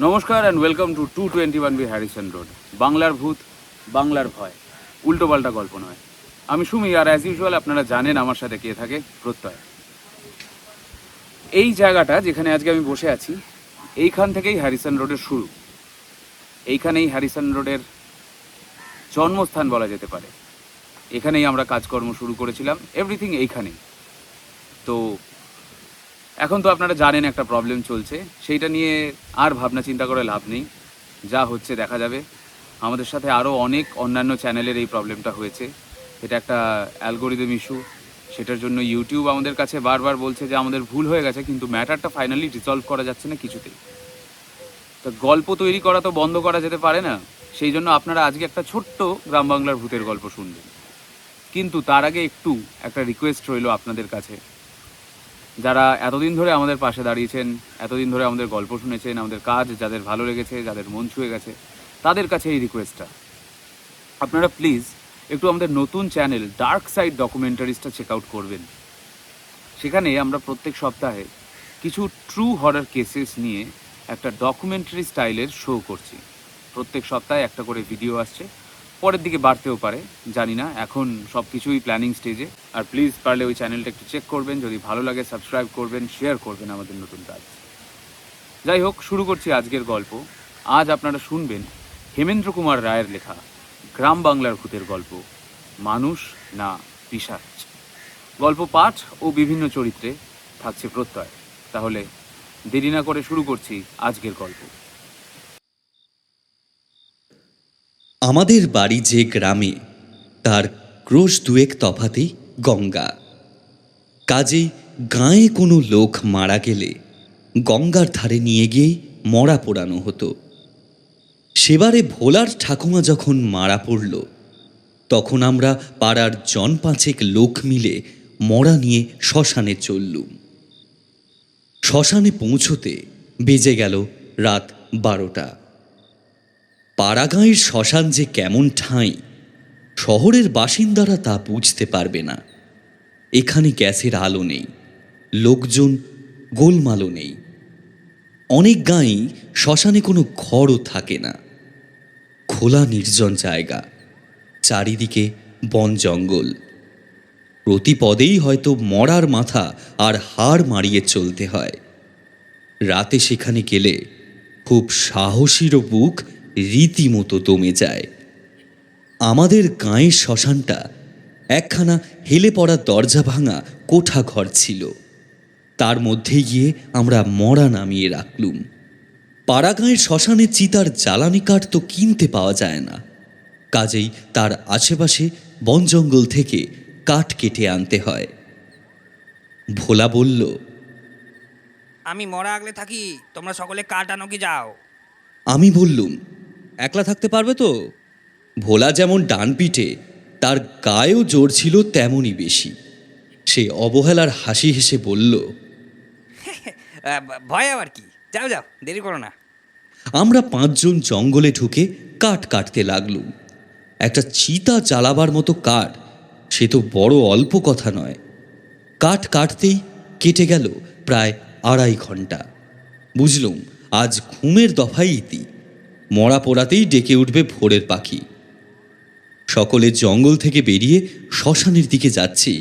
নমস্কার and welcome to 221B Harrison road. বাংলার ভূত, বাংলার ভয়, উল্টোপাল্টা গল্প নয়। আমি সুমি, আর অ্যাজ ইউজুয়াল আপনারা জানেন আমার সাথে কে থাকে, প্রত্যয়। এই জায়গাটা যেখানে আজকে আমি বসে আছি, এইখান থেকেই হ্যারিসন রোডের শুরু। এইখানেই হ্যারিসন রোডের জন্মস্থান বলা যেতে পারে। এখানেই আমরা কাজকর্ম শুরু করেছিলাম, এভরিথিং এইখানেই। তো এখন তো আপনারা জানেন একটা প্রবলেম চলছে, সেইটা নিয়ে আর ভাবনা চিন্তা করে লাভ নেই। যা হচ্ছে দেখা যাবে। আমাদের সাথে আরও অনেক অন্যান্য চ্যানেলের এই প্রবলেমটা হয়েছে। এটা একটা অ্যালগোরিদম ইস্যু। সেটার জন্য ইউটিউব আমাদের কাছে বারবার বলছে যে আমাদের ভুল হয়ে গেছে, কিন্তু ম্যাটারটা ফাইনালি রিসলভ করা যাচ্ছে না কিছুতেই। তো গল্প তৈরি করা তো বন্ধ করা যেতে পারে না। সেই জন্য আপনারা আজকে একটা ছোট্ট গ্রাম বাংলার ভূতের গল্প শুনবেন। কিন্তু তার আগে একটা রিকোয়েস্ট রইল আপনাদের কাছে, যারা এতদিন ধরে আমাদের পাশে দাঁড়িয়েছেন, এতদিন ধরে আমাদের গল্প শুনেছেন, আমাদের কাজ যাদের ভালো লেগেছে, যাদের মন ছুঁয়ে গেছে, তাদের কাছে এই রিকোয়েস্টটা, আপনারা প্লিজ একটু আমাদের নতুন চ্যানেল ডার্ক সাইড ডকুমেন্টারিজটা চেক আউট করবেন। সেখানে আমরা প্রত্যেক সপ্তাহে কিছু ট্রু হরর কেসেস নিয়ে একটা ডকুমেন্টারি স্টাইলের শো করছি। প্রত্যেক সপ্তাহে একটা করে ভিডিও আসছে, পরের দিকে বাড়তেও পারে, জানি না, এখন সব কিছুই প্ল্যানিং স্টেজে। আর প্লিজ পারলে ওই চ্যানেলটা একটু চেক করবেন, যদি ভালো লাগে সাবস্ক্রাইব করবেন, শেয়ার করবেন আমাদের নতুন কাজ। যাই হোক, শুরু করছি আজকের গল্প। আজ আপনারা শুনবেন হেমেন্দ্র কুমার রায়ের লেখা গ্রাম বাংলার ভূতের গল্প, মানুষ না পিশাচ। গল্প পাঠ ও বিভিন্ন চরিত্রে থাকছে প্রত্যয়। তাহলে দেরি না করে শুরু করছি আজকের গল্প। আমাদের বাড়ি যে গ্রামে, তার ক্রোশ দুয়েক তফাতেই গঙ্গা। কাজেই গাঁয়ে কোনো লোক মারা গেলে গঙ্গার ধারে নিয়ে গিয়ে মরা পোড়ানো হতো। সেবারে ভোলার ঠাকুমা যখন মারা পড়ল, তখন আমরা পাড়ার জন পাঁচেক লোক মিলে মরা নিয়ে শ্মশানে চললুম। শ্মশানে পৌঁছতে বেজে গেল রাত 12টা। পাড়াগাঁয়ের শ্মশান যে কেমন ঠাঁই, শহরের বাসিন্দারা তা বুঝতে পারবে না। এখানে গ্যাসের আলো নেই, লোকজন গোলমালও নেই। অনেক গাঁয়েই শ্মশানে কোনো ঘরও থাকে না। খোলা নির্জন জায়গা, চারিদিকে বন জঙ্গল। প্রতি পদেই হয়তো মরার মাথা আর হাড় মারিয়ে চলতে হয়। রাতে সেখানে গেলে খুব সাহসীরও বুক রীতিমতো দমে যায়। আমাদের গাঁয়ের শ্মশানটা একখানা হেলে পড়া দরজা ভাঙা কোঠা ঘর ছিল। তার মধ্যে গিয়ে আমরা মরা নামিয়ে রাখলুম। পাড়াগাঁয়ের শ্মশানে চিতার জ্বালানি কাঠ তো কিনতে পাওয়া যায় না, কাজেই তার আশেপাশে বন জঙ্গল থেকে কাঠ কেটে আনতে হয়। ভোলা বলল, আমি মরা আগলে থাকি, তোমরা সকলে কাঠ আনো কি যাও। আমি বললুম, একলা থাকতে পারবে তো? ভোলা যেমন ডান পিঠে, তার গায়েও জোর ছিল তেমনই বেশি। সে অবহেলার হাসি হেসে বলল, ভয় আবার কি, যাও যাও, দেরি করো না। আমরা 5 জন জঙ্গলে ঢুকে কাঠ কাটতে লাগলুম। একটা চিতা জ্বালাবার মতো কাঠ, সে তো বড় অল্প কথা নয়। কাঠ কাটতেই কেটে গেল প্রায় 2.5 ঘন্টা। বুঝলুম আজ ঘুমের দফাই ইতি, মরা পোড়াতেই ডেকে উঠবে ভোরের পাখি। সকলে জঙ্গল থেকে বেরিয়ে শ্মশানের দিকে যাচ্ছি।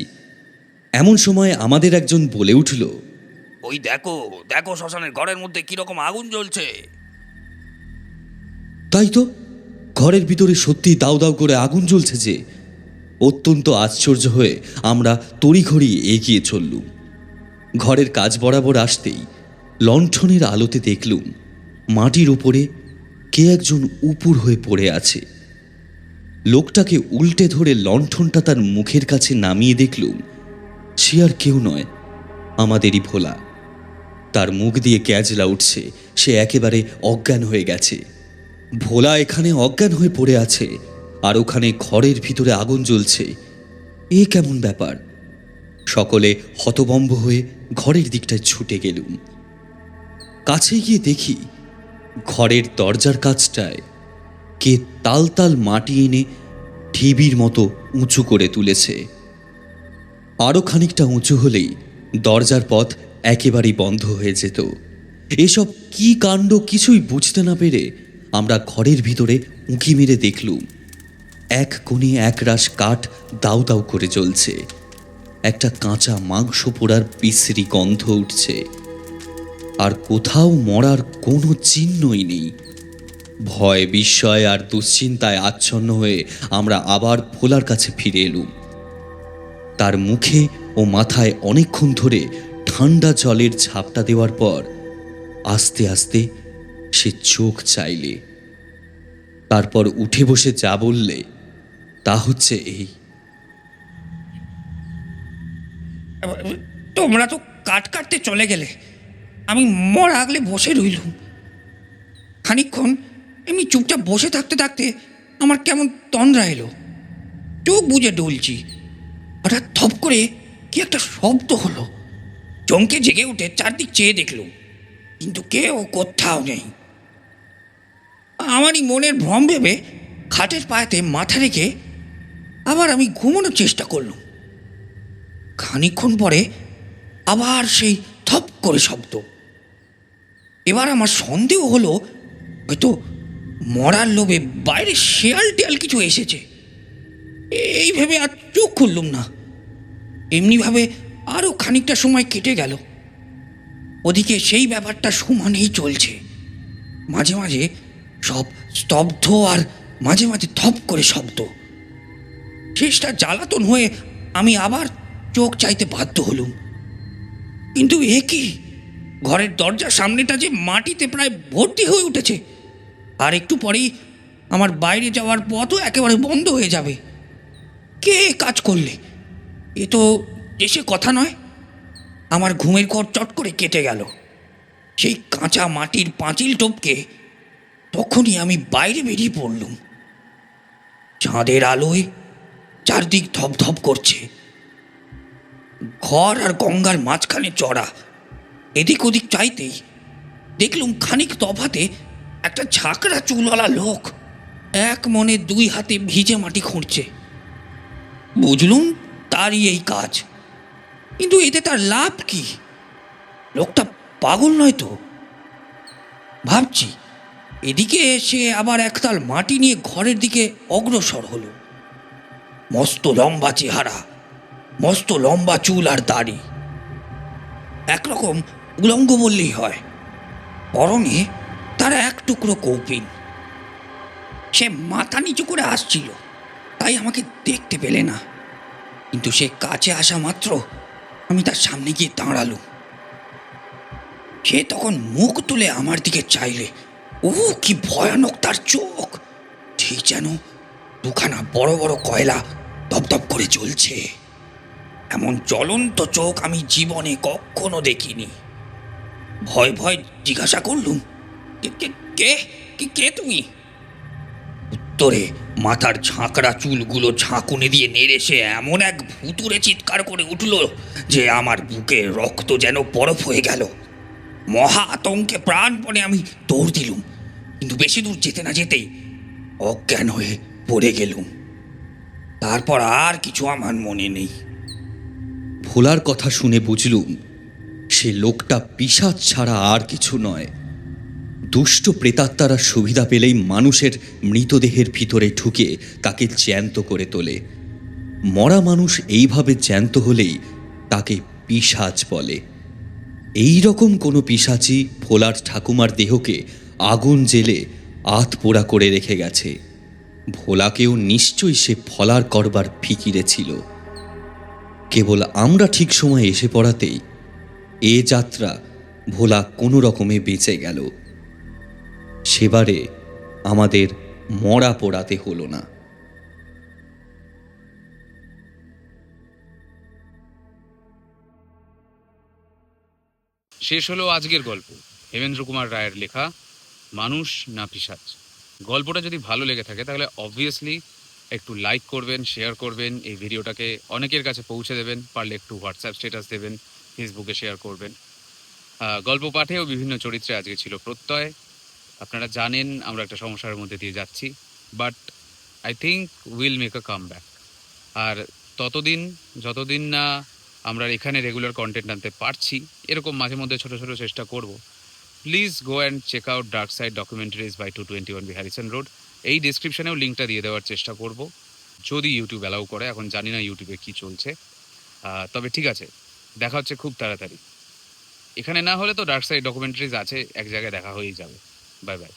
এমন সময় আমাদের একজন বলে উঠল, ওই দেখো দেখো, শ্মশানের ঘরের মধ্যে কিরকম আগুন জ্বলছে। তাই তো, ঘরের ভিতরে সত্যি দাউ দাউ করে আগুন জ্বলছে যে। অত্যন্ত আশ্চর্য হয়ে আমরা তড়িঘড়ি এগিয়ে চললুম। ঘরের কাজ বরাবর আসতেই লণ্ঠনের আলোতে দেখলুম মাটির উপরে কে একজন উপুর হয়ে পড়ে আছে। লোকটাকে উল্টে ধরে লণ্ঠনটা তার মুখের কাছে নামিয়ে দেখলুম সে আর কেউ নয়, আমাদেরই ভোলা। তার মুখ দিয়ে গ্যাজলা উঠছে, সে একেবারে অজ্ঞান হয়ে গেছে। ভোলা এখানে অজ্ঞান হয়ে পড়ে আছে, আর ওখানে ঘরের ভিতরে আগুন জ্বলছে। এ কেমন ব্যাপার? সকলে হতভম্ব হয়ে ঘরের দিকটায় ছুটে গেলুম। কাছে গিয়ে দেখি ঘরের দরজার কাছটায় কে তাল তাল মাটি এনে ঢিবির মতো উঁচু করে তুলেছে। আরও খানিকটা উঁচু হলেই দরজার পথ একেবারেই বন্ধ হয়ে যেত। এসব কি কাণ্ড কিছুই বুঝতে না পেরে আমরা ঘরের ভিতরে উঁকি মেরে দেখলুম এক কোণে একরাশ কাঠ দাউ দাউ করে জ্বলছে, একটা কাঁচা মাংস পোড়ার বিশ্রী গন্ধ উঠছে, আর কোথাও মরার কোনো চিহ্নই নেই। ভয়, বিস্ময় আর দুশ্চিন্তায় আচ্ছন্ন হয়ে আমরা আবার ভোলার কাছে ফিরে এলুম। তার মুখে ও মাথায় অনেকক্ষণ ধরে ঠান্ডা জলের ঝাপটা দেওয়ার পর আস্তে আস্তে সে চোখ চাইলে, তারপর উঠে বসে যা বললে তা হচ্ছে এই। তোমরা তো কাট কাটতে চলে গেলে, আমি মরা আগলে বসে রইলুম। খানিকক্ষণ এমনি চুপচাপ বসে থাকতে থাকতে আমার কেমন তন্দ্রা এলো, চোখ বুজে ডুলছি। হঠাৎ থপ করে কি একটা শব্দ হলো। চমকে জেগে উঠে চারদিক চেয়ে দেখলুম, কিন্তু কেউ কোথাও নেই। আমারই মনের ভ্রম ভেবে খাটের পায়েতে মাথা রেখে আবার আমি ঘুমানোর চেষ্টা করলুম। খানিকক্ষণ পরে আবার সেই থপ করে শব্দ। এবার আমার সন্দেহ হলো হয়তো মরার লোভে বাইরে শেয়াল টেয়াল কিছু এসেছে। এই ভেবে আর চোখ খুললুম না। এমনিভাবে আরও খানিকটা সময় কেটে গেল। ওদিকে সেই ব্যাপারটা সমানেই চলছে। মাঝে মাঝে সব স্তব্ধ, আর মাঝে মাঝে থপ করে শব্দ। শেষটা জ্বালাতন হয়ে আমি আবার চোখ চাইতে বাধ্য হলুম। কিন্তু এ কি, ঘরের দরজার সামনেটা যে মাটিতে প্রায় ভর্তি হয়ে উঠেছে, আর একটু পরেই আমার বাইরে যাওয়ার পথও একেবারে বন্ধ হয়ে যাবে। কে কাজ করলে? এ তো এসে কথা নয়। আমার ঘুমের ঘর চট করে কেটে গেল। সেই কাঁচা মাটির পাঁচিল টপকে তখনই আমি বাইরে বেরিয়ে পড়লুম। চাঁদের আলোয় চারদিক ধপধপ করছে। ঘর আর গঙ্গার মাঝখানে চড়া। এদিক ওদিক চাইতেই দেখলুম খানিক তফাতে একটা ঝাঁকড়া চুলওয়ালা লোক এক মনে দুই হাতে ভিজে মাটি খুঁড়ছে। বুঝলুম তারই এই কাজ, কিন্তু এতে তার লাভ কি? লোকটা পাগল নয় তো? ভাবছি, এদিকে এসে আবার একতাল মাটি নিয়ে ঘরের দিকে অগ্রসর হলো। মস্ত লম্বা চেহারা, মস্ত লম্বা চুল আর দাড়ি, একরকম উলঙ্গ বললেই হয়। পরনে তার এক টুকরো কৌপিন। সে মাথা নিচু করে আসছিল, তাই আমাকে দেখতে পেলে না। কিন্তু সে কাছে আসা মাত্র আমি তার সামনে গিয়ে দাঁড়ালুম। সে তখন মুখ তুলে আমার দিকে চাইলে। ও কি ভয়ানক তার চোখ! ঠিক যেন দুখানা বড় বড় কয়লা দপদপ করে জ্বলছে। এমন জ্বলন্ত চোখ আমি জীবনে কখনো দেখিনি। ভয় ভয় জিজ্ঞাসা করলুম, কে কে কে কে তুমি? উত্তরে মাথার ঝাঁকড়া চুলগুলো ঝাঁকুনি দিয়ে নেড়ে সে এমন এক ভুতুড়ে চিৎকার করে উঠল যে আমার বুকে রক্ত যেন বরফ হয়ে গেল। মহা আতঙ্কে প্রাণপণে আমি দৌড় দিলুম, কিন্তু বেশি দূর যেতে না যেতেই অজ্ঞান হয়ে পড়ে গেলুম। তারপর আর কিছু আমার মনে নেই। ভোলার কথা শুনে বুঝলুম সে লোকটা পিশাচ ছাড়া আর কিছু নয়। দুষ্ট প্রেতাত্মারা সুবিধা পেলেই মানুষের মৃতদেহের ভিতরে ঢুকে তাকে জ্যান্ত করে তোলে। মরা মানুষ এইভাবে জ্যান্ত হলেই তাকে পিশাচ বলে। এই রকম কোনো পিশাচি ভোলার ঠাকুমার দেহকে আগুন জেলে আধপোড়া করে রেখে গেছে। ভোলাকেও নিশ্চয়ই সে ফলার করবার ফিকিরে ছিল। কেবল আমরা ঠিক সময় এসে পড়াতেই এ যাত্রা ভোলা কোনো রকমে বেঁচে গেল। সেবারে আমাদের মরা পোড়াতে হলো না। শেষ হলো আজকের গল্প, হেমেন্দ্র কুমার রায়ের লেখা মানুষ না পিশাচ। গল্পটা যদি ভালো লেগে থাকে তাহলে অবভিয়াসলি একটু লাইক করবেন, শেয়ার করবেন, এই ভিডিওটাকে অনেকের কাছে পৌঁছে দেবেন, পারলে একটু হোয়াটসঅ্যাপ স্ট্যাটাস দেবেন, ফেসবুকে শেয়ার করবেন। গল্প পাঠেও বিভিন্ন চরিত্রে আজকে ছিল প্রত্যয়। আপনারা জানেন আমরা একটা সমস্যার মধ্যে দিয়ে যাচ্ছি, but I think will make a comeback. আর যতদিন না আমরা এখানে রেগুলার কন্টেন্ট আনতে পারছি, এরকম মাঝে মধ্যে ছোটো ছোটো চেষ্টা করব। Please go and check out dark side documentaries by 221 B Harrison road. এই ডিসক্রিপশনেও লিঙ্কটা দিয়ে দেওয়ার চেষ্টা করব, যদি ইউটিউব অ্যালাউ করে। এখন জানি না ইউটিউবে কি চলছে, তবে ঠিক আছে, দেখা হচ্ছে খুব তাড়াতাড়ি। এখানে না হলে তো ডার্ক সাইড ডকুমেন্টারিজ আছে, এক জায়গায় দেখা হয়েই যাবে। Bye bye.